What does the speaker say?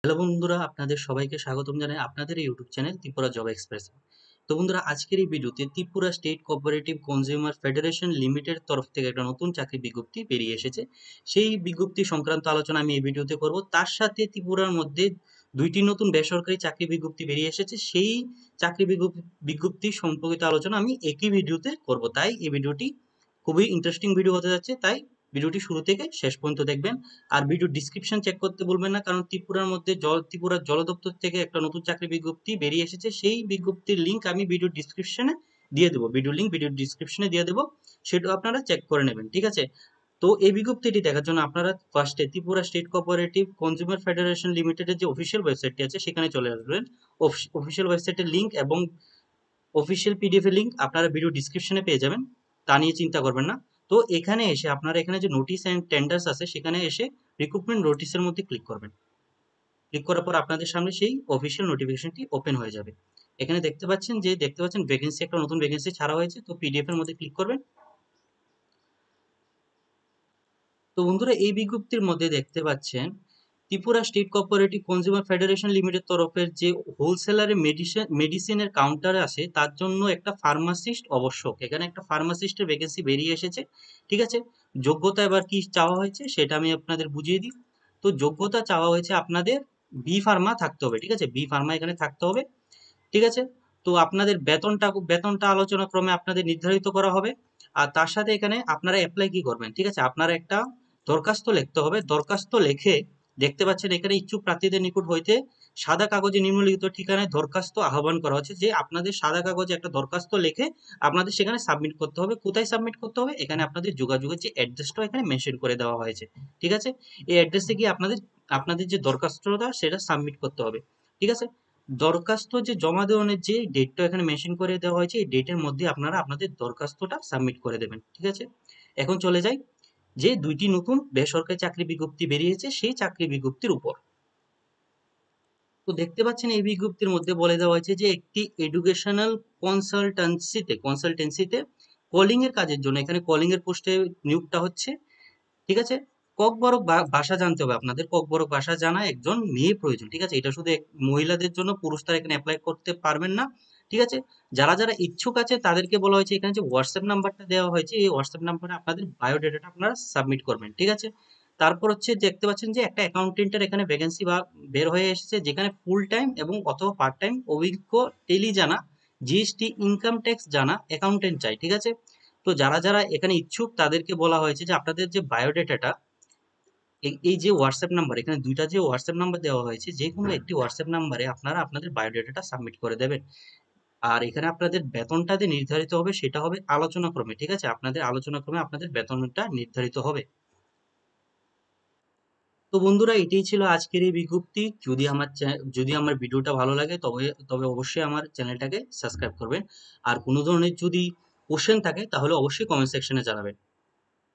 Hello বন্ধুরা, আপনাদের সবাইকে স্বাগতম জানাই আপনাদের এই YouTube channel Tripura job express. তো বন্ধুরা, আজকের এই ভিডিওতে Tripura state cooperative consumer federation limited তরফ থেকে একটা নতুন চাকরি বিজ্ঞপ্তি বেরিয়ে এসেছে। সেই বিজ্ঞপ্তি সংক্রান্ত আলোচনা আমি এই ভিডিওতে করব। তার সাথে ত্রিপুরার মধ্যে দুইটি নতুন বেসরকারি চাকরি বিজ্ঞপ্তি বেরিয়ে এসেছে, সেই চাকরি বিজ্ঞপ্তি সম্পর্কিত আলোচনা আমি একই ভিডিওতে করব। তাই এই ভিডিওটি খুবই ইন্টারেস্টিং ভিডিও হতে যাচ্ছে, তাই ভিডিওটি শুরু থেকে শেষ পর্যন্ত দেখবেন। আর ভিডিও ডিসক্রিপশন চেক করতে বলবেন না, কারণ ত্রিপুরার মধ্যে ত্রিপুরার জল দপ্তর থেকে একটা নতুন চাকরি বিজ্ঞপ্তি বেরিয়ে এসেছে। সেই বিজ্ঞপ্তির লিঙ্ক আমি ভিডিও ডিসক্রিপশনে দিয়ে দেবো, ভিডিও লিঙ্ক ভিডিও ডিসক্রিপশনে দিয়ে দেবো, সেটা আপনারা চেক করে নেবেন, ঠিক আছে? তো এই বিজ্ঞপ্তিটি দেখার জন্য আপনারা ফার্স্টে Tripura state cooperative consumer federation লিমিটেডের যে অফিসিয়াল ওয়েবসাইটটি আছে সেখানে চলে আসবেন। অফিসিয়াল ওয়েবসাইটের লিঙ্ক এবং অফিসিয়াল পিডিএফ এর লিঙ্ক আপনারা ভিডিও ডিসক্রিপশনে পেয়ে যাবেন, তা নিয়ে চিন্তা করবেন না। তো এখানে এসে আপনারা এখানে যে নোটিস অ্যান্ড টেন্ডার্স আছে সেখানে এসে রিক্রুটমেন্ট নোটিসের মধ্যে ক্লিক করবেন। ক্লিক করার পর আপনাদের সামনে সেই অফিসিয়াল নোটিফিকেশনটি ওপেন হয়ে যাবে। এখানে দেখতে পাচ্ছেন ভ্যাকেন্সি, একটা নতুন ভ্যাকেন্সি ছাড়া হয়েছে। তো পিডিএফ এর মধ্যে ক্লিক করবেন। তো বন্ধুরা, এই বিজ্ঞপ্তির মধ্যে দেখতে পাচ্ছেন Tripura state cooperative consumer federation limited তরফের যে হোলসেলারে মেডিসিনের কাউন্টার আছে তার জন্য একটা ফার্মাসিস্ট আবশ্যক। এখানে একটা ফার্মাসিস্টের ভ্যাকেন্সি বেরিয়ে এসেছে, ঠিক আছে? যোগ্যতা এবার কি চাওয়া হয়েছে সেটা আমি আপনাদের বুঝিয়ে দিই। তো যোগ্যতা চাওয়া হয়েছে আপনাদের বি ফার্মা থাকতে হবে, ঠিক আছে? বি ফার্মা এখানে থাকতে হবে, ঠিক আছে? তো আপনাদের বেতনটা আলোচনা ক্রমে আপনাদের নির্ধারিত করা হবে। আর তার সাথে এখানে আপনারা অ্যাপ্লাই কি করবেন, ঠিক আছে? আপনারা একটা দরখাস্ত লিখতে হবে। দরখাস্ত লিখে দেখতে পাচ্ছেন এখানে ইচ্ছুক প্রার্থীদের নিকট হইতে সাদা কাগজে নিম্নলিখিত ঠিকানায় দরখাস্ত আহ্বান করা হচ্ছে, যে আপনাদের সাদা কাগজে একটা দরখাস্ত লিখে আপনাদের সেখানে সাবমিট করতে হবে। কোথায় সাবমিট করতে হবে? এখানে আপনাদের যোগাযোগের যে অ্যাড্রেসটা এখানে মেনশন করে দেওয়া হয়েছে, ঠিক আছে? এই অ্যাড্রেসে গিয়ে আপনাদের আপনাদের যে দরখাস্তটা সেটা সাবমিট করতে হবে, ঠিক আছে? দরখাস্ত যে জমা দেওয়ানোর যে ডেটটা এখানে মেনশন করে দেওয়া হয়েছে, এই ডেটের মধ্যে আপনারা আপনাদের দরখাস্তটা সাবমিট করে দেবেন, ঠিক আছে? এখন চলে যাই যে দুইটি নতুন বেসরকারি চাকরি বিজ্ঞপ্তি বেরিয়েছে সেই চাকরি বিজ্ঞপ্তির উপর। তো দেখতে পাচ্ছেন এই বিজ্ঞপ্তির মধ্যে বলে দেওয়া হয়েছে যে একটি এডুকেশনাল কনসালটেন্সিতে কলিং এর কাজের জন্য এখানে কলিং এর পোস্টে নিয়োগটা হচ্ছে, ঠিক আছে? ককবরক ভাষা জানতে হবে আপনাদের। ককবরক ভাষা জানা একজন মেয়ে প্রয়োজন, ঠিক আছে? এটা শুধু মহিলাদের জন্য, পুরুষ তারা এখানে অ্যাপ্লাই করতে পারবেন না, ঠিক আছে? যারা যারা ইচ্ছুক আছে তাদেরকে বলা হয়েছে, এখানে যে হোয়াটসঅ্যাপ নাম্বারটা দেওয়া হয়েছে এই হোয়াটসঅ্যাপ নাম্বারে আপনাদের বায়োডেটাটা আপনারা সাবমিট করবেন, ঠিক আছে? তারপর হচ্ছে দেখতে পাচ্ছেন যে একটা অ্যাকাউন্টেন্টের এখানে ভ্যাকেন্সি বা বের হয়ে এসেছে, যেখানে ফুল টাইম এবং অথবা পার্ট টাইম অভিজ্ঞ টেলি জানা, জিএসটি, ইনকাম ট্যাক্স জানা অ্যাকাউন্টেন্ট চাই, ঠিক আছে? তো যারা যারা এখানে ইচ্ছুক তাদেরকে বলা হয়েছে যে আপনাদের যে বায়োডেটাটা এই যে হোয়াটসঅ্যাপ নাম্বার, এখানে দুইটা যে হোয়াটসঅ্যাপ নাম্বার দেওয়া হয়েছে, যে কোনো একটি হোয়াটসঅ্যাপ নাম্বারে আপনারা আপনাদের বায়োডেটাটা সাবমিট করে দেবেন। আর এখানে আপনাদের বেতনটা যে নির্ধারিত হবে সেটা হবে আলোচনা ক্রমে, ঠিক আছে? আপনাদের আলোচনা ক্রমে আপনাদের বেতনটা নির্ধারিত হবে। তো বন্ধুরা, এটাই ছিল আজকের এই বিজ্ঞপ্তি। যদি আমার ভিডিওটা ভালো লাগে তবে তবে অবশ্যই আমার চ্যানেলটাকে সাবস্ক্রাইব করবেন। আর কোনো ধরনের যদি কোশ্চেন থাকে তাহলে অবশ্যই কমেন্ট সেকশনে জানাবেন।